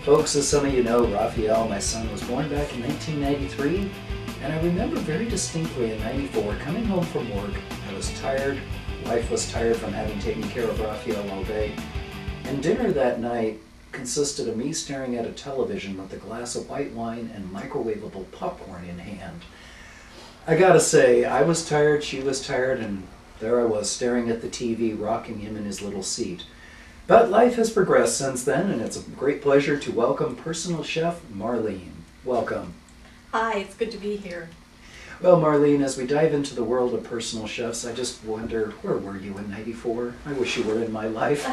Folks, as some of you know, Raphael, my son, was born back in 1993, and I remember very distinctly in '94 coming home from work. I was tired, wife was tired from having taken care of Raphael all day, and dinner that night consisted of me staring at a television with a glass of white wine and microwavable popcorn in hand. I gotta say, I was tired, she was tired, and there I was staring at the TV, rocking him in his little seat. But life has progressed since then, and it's a great pleasure to welcome personal chef Marlene. Welcome. Hi, it's good to be here. Well, Marlene, as we dive into the world of personal chefs, I just wonder, where were you in '94? I wish you were in my life.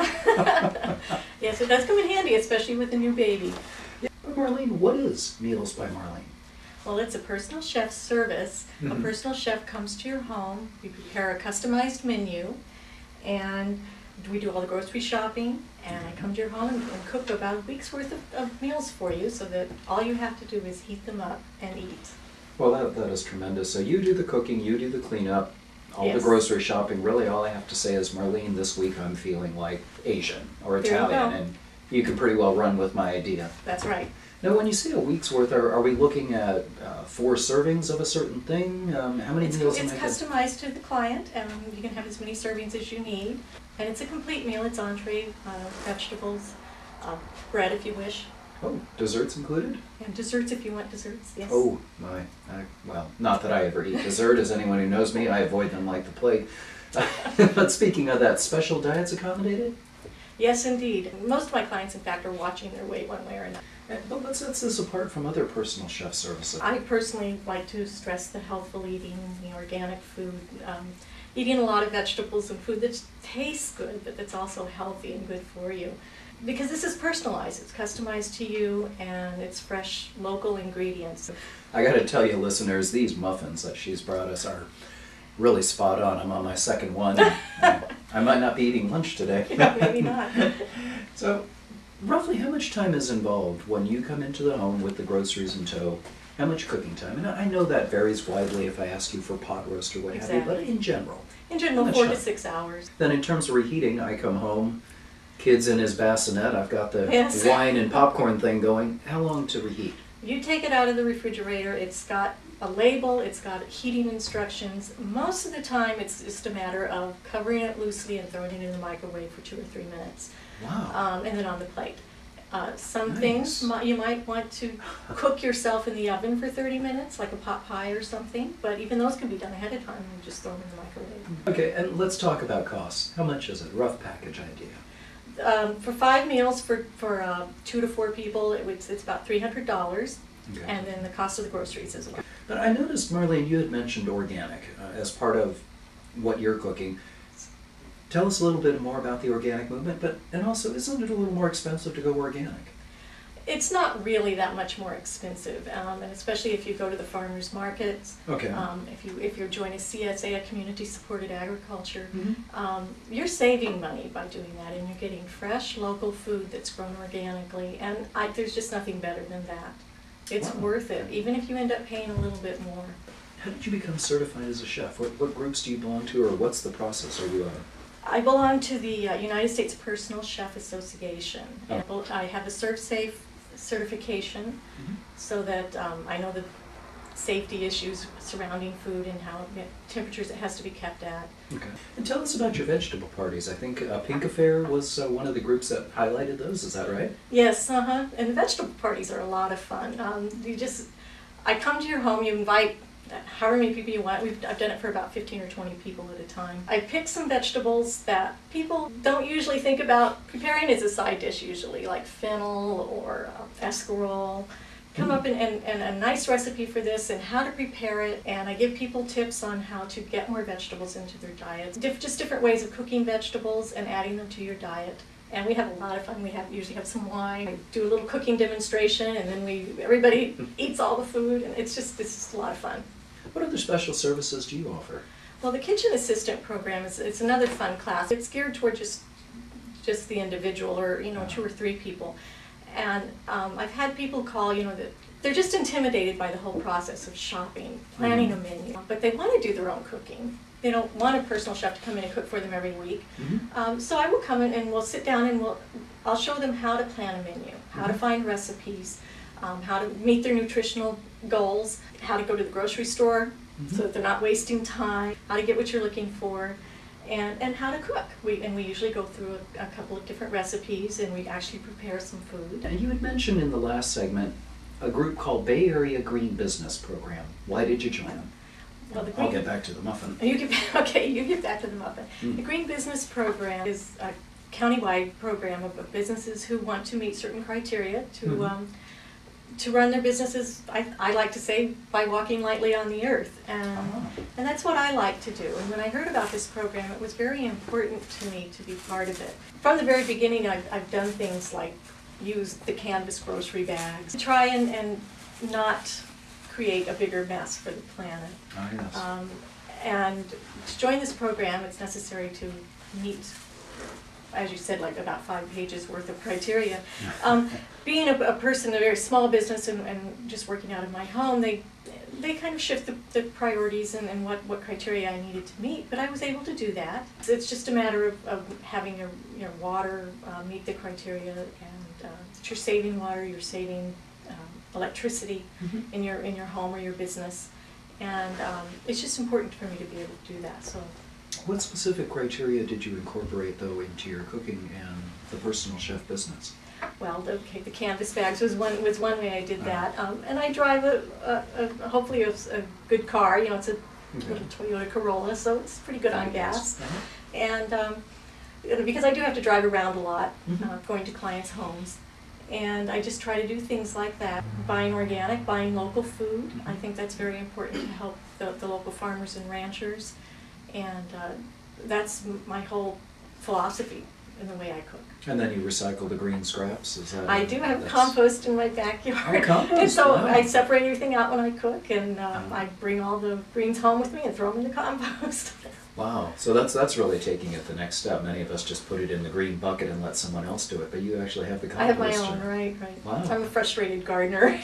Yes, it does come in handy, especially with a new baby. Yeah, but Marlene, what is Meals by Marlene? Well, it's a personal chef service. A personal chef comes to your home, we prepare a customized menu, and we do all the grocery shopping, and I come to your home and cook about a week's worth of meals for you, so that all you have to do is heat them up and eat. Well, that is tremendous. So you do the cooking, you do the cleanup, all Yes. the grocery shopping. Really, all I have to say is, Marlene, this week I'm feeling like Asian or There you Italian, go. and you can pretty well run with my idea. That's right. Now, when you say a week's worth, are we looking at 4 servings of a certain thing? How many meals am It's I customized to the client, and you can have as many servings as you need. And it's a complete meal. It's entree, vegetables, bread if you wish, Oh, desserts included? and desserts if you want desserts, yes. Oh, my. Well, not that I ever eat dessert. As anyone who knows me, I avoid them like the plague. But speaking of that, special diets accommodated? Yes, indeed. Most of my clients, in fact, are watching their weight one way or another. But what sets this apart from other personal chef services? I personally like to stress the healthful eating, the organic food, eating a lot of vegetables and food that tastes good, but that's also healthy and good for you. Because this is personalized, it's customized to you, and it's fresh, local ingredients. I gotta tell you, listeners, these muffins that she's brought us are really spot on. I'm on my second one. I might not be eating lunch today. Yeah, maybe not. So, roughly how much time is involved when you come into the home with the groceries in tow? How much cooking time? And I know that varies widely if I ask you for pot roast or what have you, but in general. In general, how much 4 to time? 6 hours. Then in terms of reheating, I come home, kid's in his bassinet, I've got the Yes. wine and popcorn thing going. How long to reheat? You take it out of the refrigerator, it's got a label, it's got heating instructions. Most of the time it's just a matter of covering it loosely and throwing it in the microwave for 2 or 3 minutes. Wow. And then on the plate. Some Nice. things you might want to cook yourself in the oven for 30 minutes, like a pot pie or something, but even those can be done ahead of time and just throw them in the microwave. Okay, and let's talk about costs. How much is it? Rough package idea. For 5 meals for 2 to 4 people, it's about $300, Okay. and then the cost of the groceries as well. But I noticed, Marlene, you had mentioned organic as part of what you're cooking. Tell us a little bit more about the organic movement, and also, isn't it a little more expensive to go organic? It's not really that much more expensive, and especially if you go to the farmers markets. Okay. If you join a CSA, a community-supported agriculture, Mhm. you're saving money by doing that, and you're getting fresh, local food that's grown organically, and there's just nothing better than that. It's Wow. worth it, even if you end up paying a little bit more. How did you become certified as a chef? What groups do you belong to, or what's the process? Are you I belong to the United States Personal Chef Association, and I have a ServSafe certification, so that I know the safety issues surrounding food and how temperatures it has to be kept at. Okay. And tell us about your vegetable parties. I think Pink Affair was one of the groups that highlighted those. Is that right? Yes, and the vegetable parties are a lot of fun. I come to your home, you invite however many people you want. I've done it for about 15 or 20 people at a time. I pick some vegetables that people don't usually think about preparing as a side dish usually, like fennel or escarole. Come up and a nice recipe for this and how to prepare it, and I give people tips on how to get more vegetables into their diet. Just different ways of cooking vegetables and adding them to your diet. And we have a lot of fun. We usually have some wine. I do a little cooking demonstration, and then everybody eats all the food, and it's just a lot of fun. What other special services do you offer? Well, the kitchen assistant program it's another fun class. It's geared toward just the individual, or 2 or 3 people. And I've had people call, that they're just intimidated by the whole process of shopping, planning a menu, but they want to do their own cooking. they don't want a personal chef to come in and cook for them every week. Mm-hmm. So I will come in and we'll sit down and I'll show them how to plan a menu, how to find recipes, how to meet their nutritional goals, how to go to the grocery store so that they're not wasting time, how to get what you're looking for, and how to cook. We usually go through a couple of different recipes, and we actually prepare some food. And you had mentioned in the last segment a group called Bay Area Green Business Program. Why did you join them? Well, I'll get back to the muffin. You get back to the muffin. The Green Business Program is a countywide program of businesses who want to meet certain criteria to run their businesses, I like to say, by walking lightly on the earth. And that's what I like to do. And when I heard about this program, it was very important to me to be part of it. From the very beginning, I've done things like use the canvas grocery bags to try and not create a bigger mess for the planet. Oh, yes. And to join this program, it's necessary to meet, as you said, like about 5 pages worth of criteria. Being a person, a very small business, and just working out of my home, they kind of shift the priorities and what criteria I needed to meet, but I was able to do that. It's just a matter of having your water meet the criteria, and that you're saving water, you're saving electricity in your home or your business, and it's just important for me to be able to do that. So. What specific criteria did you incorporate, though, into your cooking and the personal chef business? Well, the canvas bags was one way I did that, and I drive hopefully a good car. You know, it's a little Toyota Corolla, so it's pretty good on gas. And because I do have to drive around a lot, going to clients' homes, and I just try to do things like that. Buying organic, buying local food. I think that's very important to help the local farmers and ranchers. And that's my whole philosophy in the way I cook. And then you recycle the green scraps? Is that I do have compost in my backyard. Oh, compost! And so wow. I separate everything out when I cook, and I bring all the greens home with me and throw them in the compost. Wow, so that's really taking it the next step. Many of us just put it in the green bucket and let someone else do it, but you actually have the compost. I have my own, right. Wow. I'm a frustrated gardener.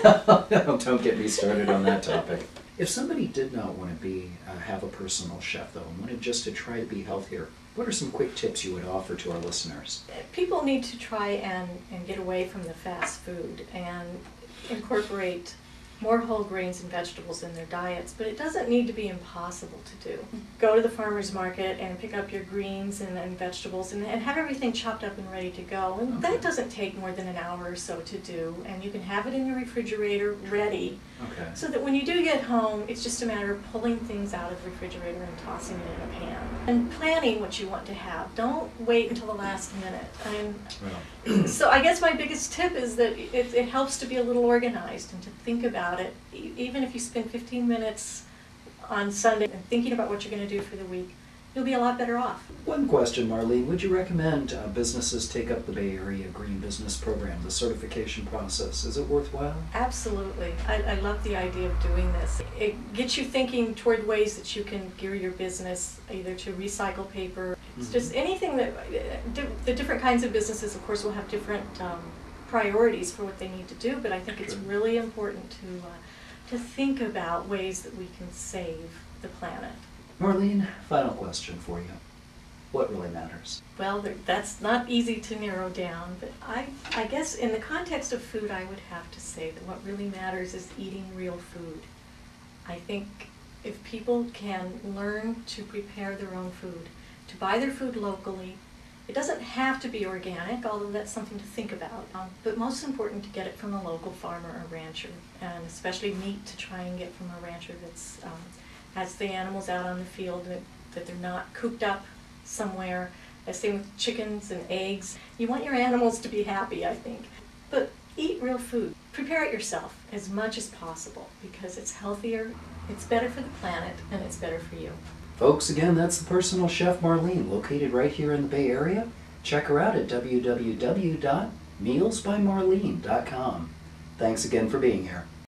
Don't get me started on that topic. If somebody did not want to have a personal chef, though, and wanted just to try to be healthier, what are some quick tips you would offer to our listeners? People need to try and get away from the fast food and incorporate more whole grains and vegetables in their diets, but it doesn't need to be impossible to do. Go to the farmer's market and pick up your greens and vegetables and have everything chopped up and ready to go. And that doesn't take more than an hour or so to do, and you can have it in your refrigerator ready, so that when you do get home, it's just a matter of pulling things out of the refrigerator and tossing it in a pan. And planning what you want to have. Don't wait until the last minute. So I guess my biggest tip is that it helps to be a little organized and to think about it. Even if you spend 15 minutes on Sunday and thinking about what you're going to do for the week, you'll be a lot better off. One question, Marlene. Would you recommend businesses take up the Bay Area Green Business Program, the certification process? Is it worthwhile? Absolutely. I love the idea of doing this. It gets you thinking toward ways that you can gear your business, either to recycle paper. It's just anything that, the different kinds of businesses, of course, will have different priorities for what they need to do, but I think it's really important to think about ways that we can save the planet. Marlene, final question for you. What really matters? Well, that's not easy to narrow down, but I guess in the context of food, I would have to say that what really matters is eating real food. I think if people can learn to prepare their own food, to buy their food locally, it doesn't have to be organic, although that's something to think about, but most important to get it from a local farmer or rancher, and especially meat to try and get from a rancher that's has the animals out on the field, that they're not cooped up somewhere. Same with chickens and eggs. You want your animals to be happy, I think. But eat real food. Prepare it yourself as much as possible, because it's healthier, it's better for the planet, and it's better for you. Folks, again, that's the personal chef Marlene, located right here in the Bay Area. Check her out at www.mealsbymarlene.com. Thanks again for being here.